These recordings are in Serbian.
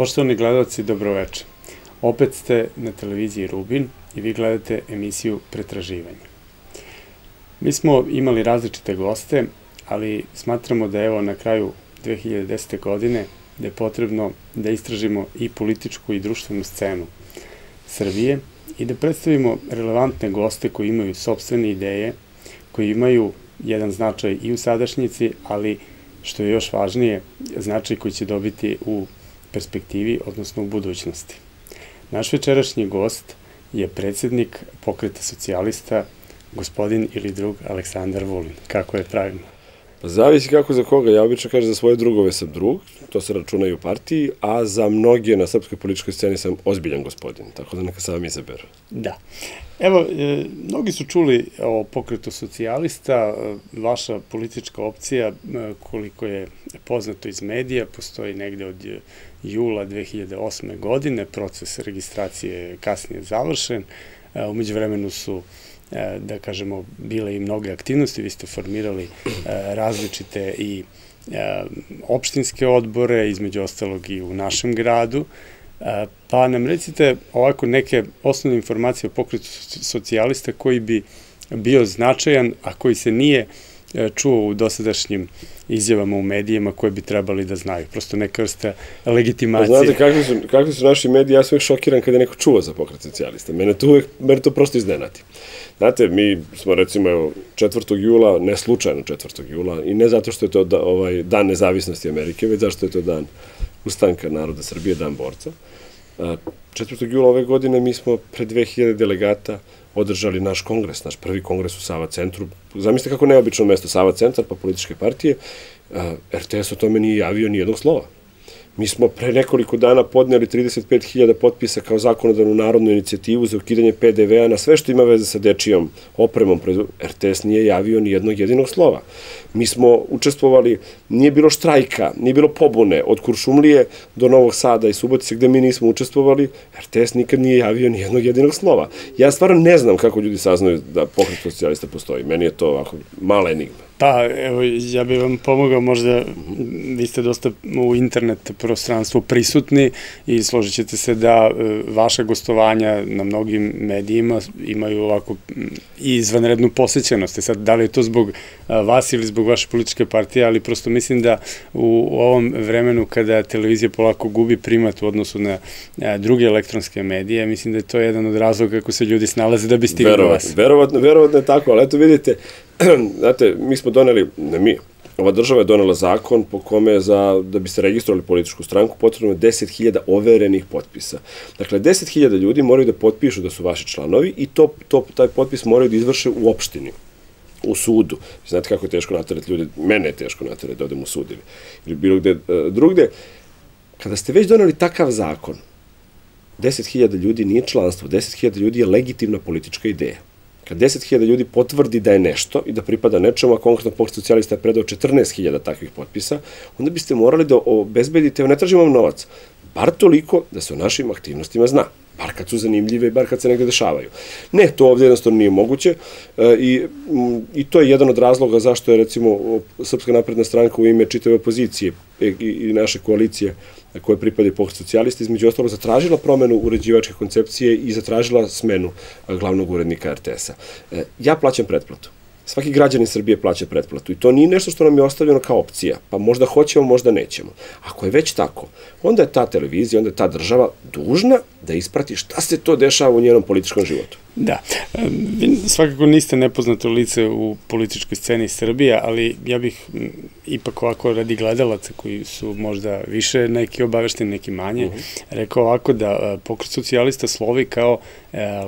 Poštovani gledalci, dobroveče. Opet ste na televiziji Rubin i vi gledate emisiju Pretraživanje. Mi smo imali različite goste, ali smatramo da evo na kraju 2010. godine da je potrebno da istražimo i političku i društvenu scenu Srbije i da predstavimo relevantne goste koji imaju sopstvene ideje, koji imaju jedan značaj i u sadašnjici, ali što je još važnije, značaj koji će dobiti u perspektivi, odnosno u budućnosti. Naš večerašnji gost je predsjednik Pokreta socijalista, gospodin ili drug Aleksandar Vulin. Kako je pravilno? Pa zavisi kako za koga. Ja obično kažem za svoje drugove sam drug, to se računa i u partiji, a za mnoge na srpskoj političkoj sceni sam ozbiljan gospodin, tako da neka sami izaberu. Da. Evo, mnogi su čuli o Pokretu socijalista, vaša politička opcija, koliko je poznato iz medija, postoji negde od jula 2008. godine, proces registracije je kasnije završen, umeđu vremenu su da kažemo, bile i mnoge aktivnosti, vi ste formirali različite i opštinske odbore, između ostalog i u našem gradu, pa nam recite ovako neke osnovne informacije o Pokretu socijalista koji bi bio značajan, a koji se nije čuo u dosadašnjim izjavama u medijima koje bi trebali da znaju. Prosto neka vrsta legitimacije. Znate kakvi su naši mediji, ja sam uvijek šokiran kada je neko čuo za Pokret socijalista. Mene to prosto iznenati. Znate, mi smo recimo 4. jula, ne slučajno 4. jula, i ne zato što je to dan nezavisnosti Amerike, već zašto je to dan ustanka naroda Srbije, dan borca. 4. jula ove godine mi smo pred 2000 delegata održali naš kongres, naš prvi kongres u Sava centru. Zamislite kako neobično mesto, Sava centar, pa političke partije. RTS o tome nije javio ni jednog slova. Mi smo pre nekoliko dana podneli 35.000 potpisa kao zakonodavnu narodnu inicijativu za ukidanje PDV-a na sve što ima veze sa dečijom opremom. RTS nije javio ni jednog jedinog slova. Mi smo učestvovali, nije bilo štrajka, nije bilo pobune od Kuršumlije do Novog Sada i Subotice gde mi nismo učestvovali, RTS nikad nije javio ni jednog jedinog slova. Ja stvarno ne znam kako ljudi saznaju da Pokret socijalista postoji. Meni je to ovako mala enigma. Pa, evo, ja bih vam pomogao, možda vi ste dosta u internet prostranstvu prisutni i složit ćete se da vaša gostovanja na mnogim medijima imaju ovako izvanrednu posjećenost. Sad, da li je to zbog vas ili zbog vaše političke partije, ali prosto mislim da u ovom vremenu kada televizija polako gubi primat u odnosu na druge elektronske medije, mislim da je to jedan od razloga kako se ljudi snalaze da bi stigli do vas. Verovatno je tako, ali eto vidite, znate, mi smo doneli, ne mi, ova država je donela zakon po kome da biste registrovali političku stranku potrebno je 10.000 overenih potpisa. Dakle, 10.000 ljudi moraju da potpišu da su vaši članovi i taj potpis moraju da izvrše u opštini, u sudu. Znate kako je teško naterati ljudi, mene je teško naterati da odem u sud ili bilo gde drugde. Kada ste već doneli takav zakon, 10.000 ljudi nije članstvo, 10.000 ljudi je legitimna politička ideja. Kad 10.000 ljudi potvrdi da je nešto i da pripada nečemu, a konkretno Pokret socijalista je predao 14.000 takvih potpisa, onda biste morali da obezbedite, ne tražimo vam novac, bar toliko da se o našim aktivnostima zna. Bar kad su zanimljive i bar kad se negde dešavaju. Ne, to ovdje jednostavno nije moguće i to je jedan od razloga zašto je recimo Srpska napredna stranka u ime čitave opozicije i naše koalicije koje pripadaju Pokret socijalista između ostalo zatražila promenu uređivačke koncepcije i zatražila smenu glavnog urednika RTS-a. Ja plaćam pretplatu. Svaki građanin Srbije plaća pretplatu i to nije nešto što nam je ostavljeno kao opcija, pa možda hoćemo, možda nećemo. Ako je već tako, onda je ta televizija, onda je ta država dužna da isprati šta se to dešava u njenom političkom životu. Da, vi svakako niste nepoznato lice u političkoj sceni Srbije, ali ja bih ipak ovako radi gledalaca koji su možda više neki obavešteni, neki manje, rekao ovako da Pokret socijalista slovi kao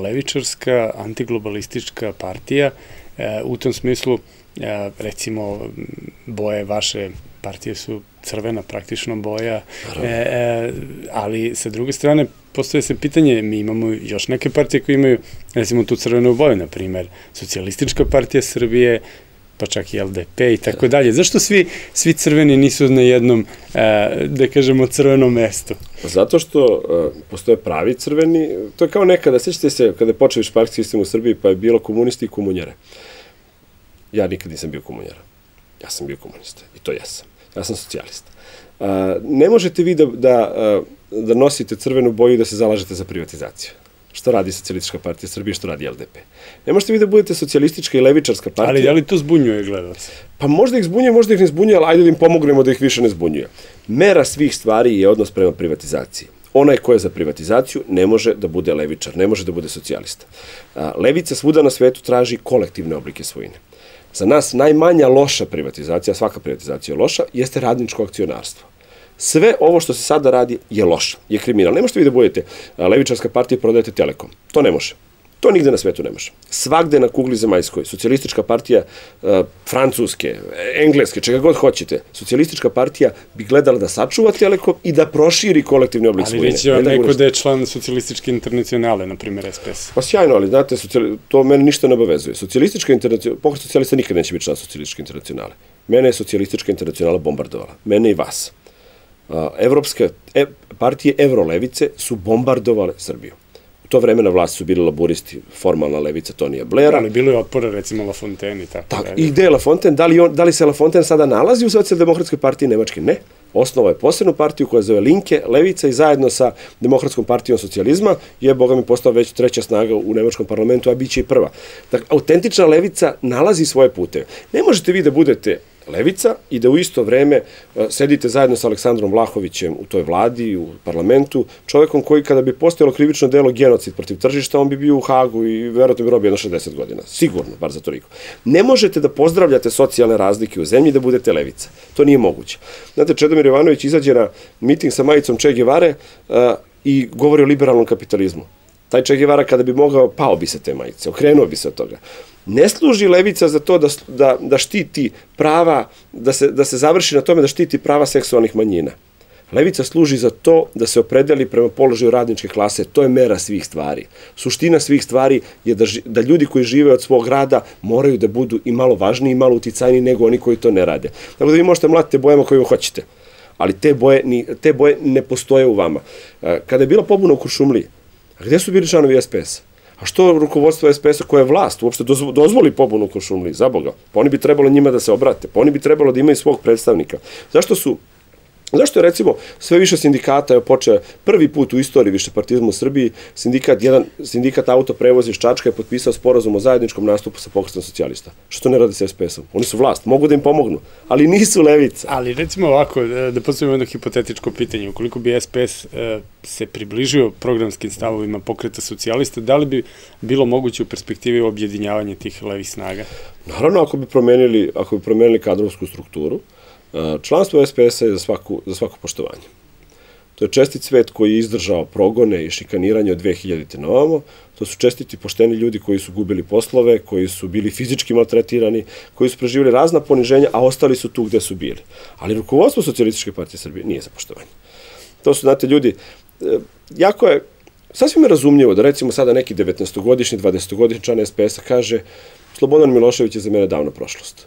levičarska, antiglobalistička partija. U tom smislu, recimo, boje vaše partije su crvena praktično boja, ali sa druge strane postoje se pitanje, mi imamo još neke partije koje imaju, recimo, tu crvenu boju, na primer, Socijalistička partija Srbije, pa čak i LDP i tako dalje. Zašto svi crveni nisu na jednom, da kažemo, crvenom mestu? Zato što postoje pravi crveni, to je kao nekada, sećate se, kada je počeo špark sistem u Srbiji, pa je bilo komunisti i komunjare. Ja nikad nisam bio komunjara. Ja sam bio komunista i to jesam. Ja sam socijalista. Ne možete vi da da nosite crvenu boju i da se zalažete za privatizaciju. Što radi Socijalistička partija Srbije, što radi LDP. Ne možete vi da budete socijalistička i levičarska partija. Ali da li to zbunjuje gledalce? Pa možda ih zbunjuje, možda ih ne zbunjuje, ali ajde da im pomognemo da ih više ne zbunjuje. Mera svih stvari je odnos prema privatizaciji. Onaj ko je za privatizaciju ne može da bude levičar, ne može da bude socijalista. Levica svuda na svetu traži kolektivne oblike svojine. Za nas najmanja loša privatizacija, svaka privatizacija je loša, jeste radničko akcionarstvo. Sve ovo što se sada radi je loše, je kriminal. Ne možete vi da budete levičarska partija i prodajete Telekom. To ne može. To nigde na svetu ne može. Svagde na kugli zemaljskoj, socijalistička partija Francuske, Engleske, čega god hoćete, socijalistička partija bi gledala da sačuva Telekom i da proširi kolektivni oblik svojine. Ali reći vam neko da je član socijalističke internacionale, na primjer SPS. Pa sjajno, ali znate, to mene ništa ne obavezuje. Socijalistička internacionala, pokret socijalista nikad neće biti član socijalističke internacionale. Mene je socijalistička internacionala bombardovala. Mene i vas. Evropske partije evrolevice su bombardovale Srbiju. U to vreme na vlasti su bili laburisti, formalna levica Tonija Blaira. Ali bilo je otpora, recimo, La Fontaine i tako. I gde je La Fontaine? Da li se La Fontaine sada nalazi u Socijaldemokratskoj partiji Nemačke? Ne. Osnova je posebnu partiju koja zove Linke, levica i zajedno sa Demokratskom partijom socijalizma je, boga mi, postao već treća snaga u nemačkom parlamentu, a bit će i prva. Dakle, autentična levica nalazi svoje puteve. Ne možete vi da budete levica i da u isto vreme sedite zajedno sa Aleksandrom Vlahovićem u toj vladi, u parlamentu, čovekom koji kada bi postojalo krivično delo genocid protiv tržišta, on bi bio u Hagu i verovatno bi robio jedno 60 godina. Sigurno, bar za toliko. Ne možete da pozdravljate socijalne razlike u zemlji da budete levica. To nije moguće. Znate, Čedomir Jovanović izađe na miting sa majicom Che Guevare i govori o liberalnom kapitalizmu. Taj Che Guevara kada bi mogao, pao bi se te majice, okrenuo bi se od toga. Ne služi levica za to da štiti prava, da se završi na tome da štiti prava seksualnih manjina. Levica služi za to da se opredeli prema položaju radničke klase. To je mera svih stvari. Suština svih stvari je da ljudi koji žive od svog rada moraju da budu i malo važniji i malo uticajniji nego oni koji to ne rade. Tako da vi možete mlatiti bojama kojima hoćete, ali te boje ne postoje u vama. Kada je bila pobuna u Kuršumliji, a gde su bili članovi SPS-a? A što rukovodstvo SPS-a koje je vlast uopšte dozvoli pobunu u Kuršumliji, za Boga? Pa oni bi trebalo njima da se obrate, pa oni bi trebalo da imaju svog predstavnika. Zašto je, recimo, sve više sindikata je počeo prvi put u istoriji višepartizma u Srbiji, sindikat autoprevoza iz Čačka je potpisao sporazum o zajedničkom nastupu sa pokretom socijalista. Što ne rade sa SPS-om? Oni su vlast, mogu da im pomognu, ali nisu levica. Ali recimo ovako, da postavimo jedno hipotetičko pitanje, ukoliko bi SPS se približio programskim stavovima pokreta socijalista, da li bi bilo moguće u perspektivi objedinjavanje tih levih snaga? Naravno, ako bi promenili kadrovsku strukturu. Članstvo SPS-a je za svako poštovanje. To je čestit svet koji je izdržao progone i šikaniranje od 2000. na ovamo. To su čestiti pošteni ljudi koji su gubili poslove, koji su bili fizički maltretirani, koji su preživjeli razna poniženja, a ostali su tu gde su bili. Ali rukovodstvo Socijalističke partije Srbije nije za poštovanje. To su, znate, ljudi, jako je sasvim razumljivo da recimo sada neki 19-godišnji, 20-godišnji član SPS-a kaže Slobodan Milošević je za mene davno prošlost.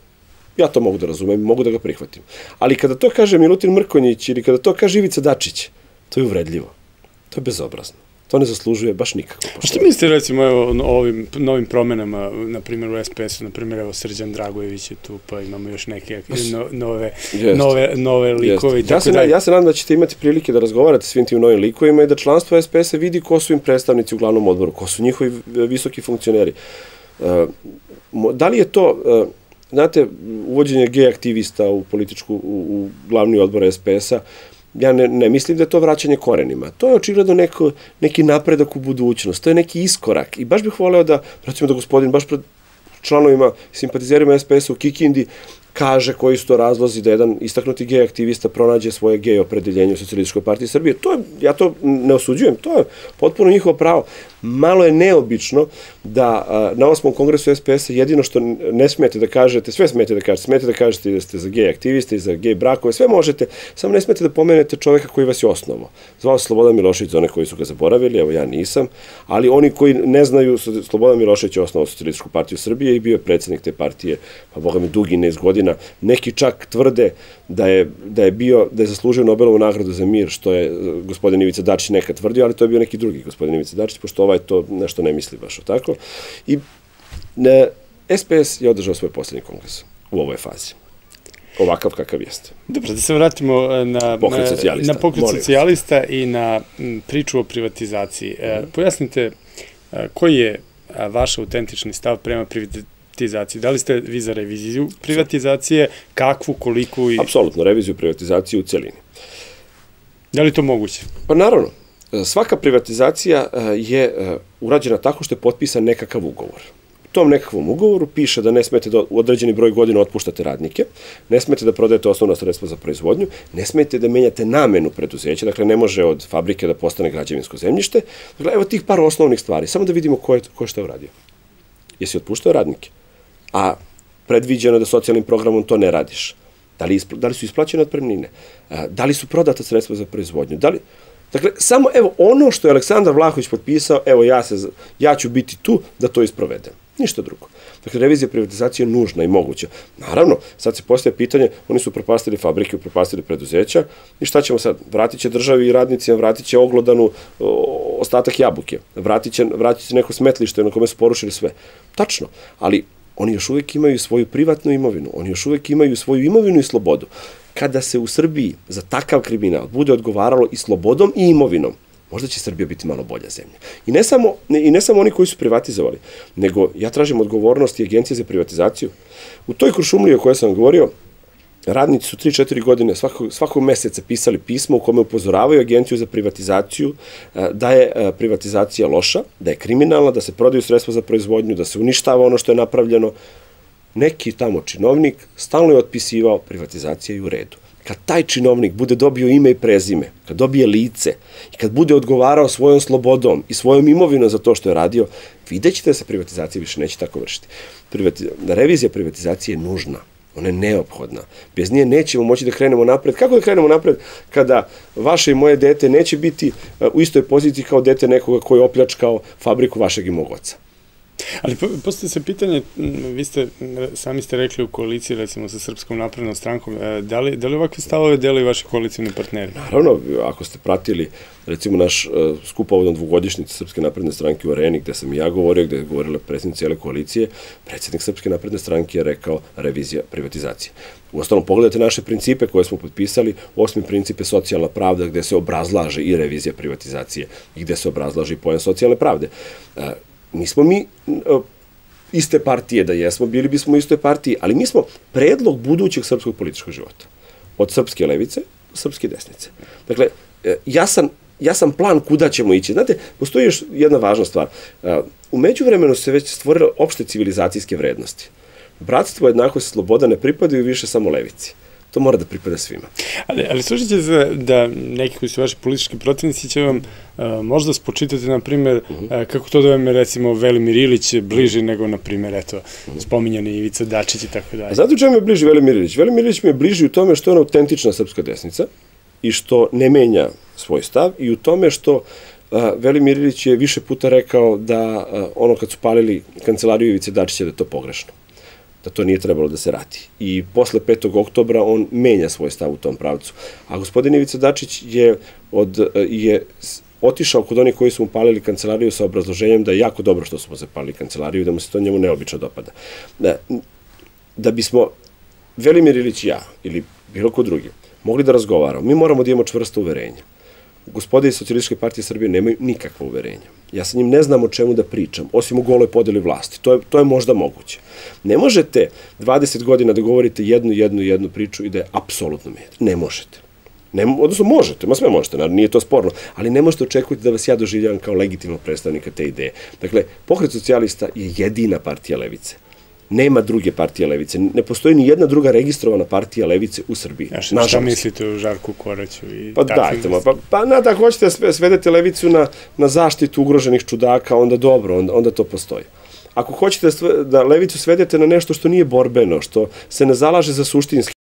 Ja to mogu da razumem, mogu da ga prihvatim. Ali kada to kaže Milutin Mrkonjić ili kada to kaže Ivica Dačić, to je uvredljivo. To je bezobrazno. To ne zaslužuje baš nikako. Što mislite, recimo, o ovim novim promenama, na primjer u SPS-u, na primjer, evo Srđan Dragojević je tu, pa imamo još neke nove likove i tako dalje. Ja se nadam da ćete imati prilike da razgovarate s svim tim novim likovima i da članstvo SPS-a vidi ko su im predstavnici u glavnom odboru, ko su njihovi visoki funkcioneri. Da li je to... Znate, uvođenje gej aktivista u glavni odbor SPS-a, ja ne mislim da je to vraćanje korenima. To je očigledno neki napredak u budućnost, to je neki iskorak. I baš bih voleo da, recimo da gospodin, baš pred članovima, simpatizerima SPS-a u Kikindi, kaže koji su to razlozi da jedan istaknuti gej aktivista pronađe svoje gej opredeljenje u Socijalističkoj partiji Srbije. Ja to ne osuđujem, to je potpuno njihovo pravo. Malo je neobično da na 8. kongresu SPS-a jedino što ne smete da kažete, sve smete da kažete da ste za gej aktiviste i za gej brakove, sve možete, samo ne smete da pomenete čoveka koji vas je osnovao. Zvao se Slobodan Milošević za one koji su ga zaboravili, evo ja nisam, ali oni koji ne znaju, Slobodan Milošević je osnovao Socijalističku partiju Srbije i bio je predsednik te partije, pa boga mi dugi niz godina. Neki čak tvrde da je zaslužio Nobelovu nagradu za mir, što je gospodin Ivica Dačić nekad tvrdio, ali to je bio neki drugi gospodin Ivica Dačić, pošto ovaj to nešto ne misli baš o tako. I SPS je održao svoj posljednji kongres u ovoj fazi. ovakav kakav jeste. Dobro, da se vratimo na pokret socijalista i na priču o privatizaciji. Pojasnite koji je vaš autentični stav prema privatizaciji? Da li ste vi za reviziju privatizacije, kakvu, koliku? Apsolutno, reviziju privatizacije u celini. Da li to moguće? Pa naravno, svaka privatizacija je urađena tako što je potpisan nekakav ugovor. U tom nekakvom ugovoru piše da ne smete da u određeni broj godina otpuštate radnike, ne smete da prodajete osnovna sredstva za proizvodnju, ne smete da menjate namenu preduzeća, dakle ne može od fabrike da postane građevinsko zemljište. Dakle, evo tih par osnovnih stvari, samo da vidimo ko je šta uradio. Jesi otpuštao radnike? A predviđeno da socijalnim programom to ne radiš. Da li su isplaćene otpremnine? Da li su prodata sredstva za proizvodnju? Dakle, samo evo ono što je Aleksandar Vlahović potpisao, evo ja ću biti tu da to isprovedem. Ništa drugo. Dakle, revizija privatizacije je nužna i moguća. Naravno, sad se postaje pitanje, oni su propastili fabrike, propastili preduzeća i šta ćemo sad? Vratit će državi i radnicima, vratit će oglodanu ostatak jabuke, vratit će neko smetlište na kome su porušili sve. Tačno, ali oni još uvijek imaju svoju privatnu imovinu, oni još uvijek imaju svoju imovinu i slobodu. Kada se u Srbiji za takav kriminal bude odgovaralo i slobodom i imovinom, možda će Srbija biti malo bolja zemlja. I ne samo oni koji su privatizovali, nego ja tražim odgovornost i Agencije za privatizaciju. U toj Kuršumliji o kojoj sam govorio, radnici su 3-4 godine svakog meseca pisali pismo u kome upozoravaju Agenciju za privatizaciju da je privatizacija loša, da je kriminalna, da se prodaju sredstva za proizvodnju, da se uništava ono što je napravljeno. Neki tamo činovnik stalno je otpisivao, privatizacija i u redu. Kad taj činovnik bude dobio ime i prezime, kad dobije lice i kad bude odgovarao svojom slobodom i svojom imovinom za to što je radio, vidjet ćete da se privatizacija više neće tako vršiti. Revizija privatizacije je nužna, ona je neophodna. Bez nje nećemo moći da krenemo napred. Kako da krenemo napred kada vaše i moje dete neće biti u istoj poziciji kao dete nekoga koji je opljačkao fabriku vašeg i mog oca? Ali postoje se pitanje, sami ste rekli u koaliciji, recimo sa Srpskom naprednom strankom, da li ovakve stavove delaju vaši koalicijni partneri? Naravno, ako ste pratili, recimo, naš skup povodom dvogodišnjice Srpske napredne stranke u Areni, gde sam i ja govorio, gde je govorila predsjednik cijele koalicije, predsjednik Srpske napredne stranke je rekao revizija privatizacije. Uostalom, pogledajte naše principe koje smo potpisali, 8. princip je socijalna pravda, gde se obrazlaže i revizija privatizacije i gde se obrazlaže i pojam socijalne pravde. Nismo mi iste partije da jesmo, bili bismo u istoj partiji, ali mi smo predlog budućeg srpskog političkog života. Od srpske levice do srpske desnice. Dakle, ja sam plan kuda ćemo ići. Znate, postoji još jedna važna stvar. U međuvremenu se već stvorile opšte civilizacijske vrednosti. Bratstvo, jednakost i sloboda ne pripadaju više samo levici. To mora da pripada svima. Ali slušat će se da neki koji su vaši politički protivnici će vam možda spočitati, na primjer, kako to da vam je, recimo, Velimir Ilić bliži nego, na primjer, eto, spominjani Ivica Dačić i tako dalje. Znate u čemu je bliži Velimir Ilić? Velimir Ilić mi je bliži u tome što je ona autentična srpska desnica i što ne menja svoj stav i u tome što Velimir Ilić je više puta rekao da ono kad su palili kancelariju Ivice Dačića da je to pogrešno, da to nije trebalo da se radi. I posle 5. oktobra on menja svoj stav u tom pravcu. A gospodin Ivica Dačić je otišao kod onih koji su mu palili kancelariju sa obrazloženjem da je jako dobro što su mu zapalili kancelariju i da mu se to njemu neobično dopada. Da bismo Velimir Ilić i ja, ili bilo ko drugi, mogli da razgovaramo, mi moramo da imamo čvrsto uverenje. Gospode iz Socijalističke partije Srbije nemaju nikakva uverenja. Ja sa njim ne znam o čemu da pričam, osim u goloj podeli vlasti. To je možda moguće. Ne možete 20 godina da govorite jednu priču i da je apsolutno medij. Ne možete. Odnosno možete, sve možete, naravno, nije to sporno, ali ne možete očekujete da vas ja doživljavam kao legitimnog predstavnika te ideje. Dakle, Pokret socijalista je jedina partija levice. Nema druge partije levice. Ne postoji ni jedna druga registrovana partija levice u Srbiji. Šta mislite o Žarku Koraću? Pa dajte, ako hoćete svedete levicu na zaštitu ugroženih čudaka, onda dobro, onda to postoji. Ako hoćete da levicu svedete na nešto što nije borbeno, što se ne zalaže za suštinske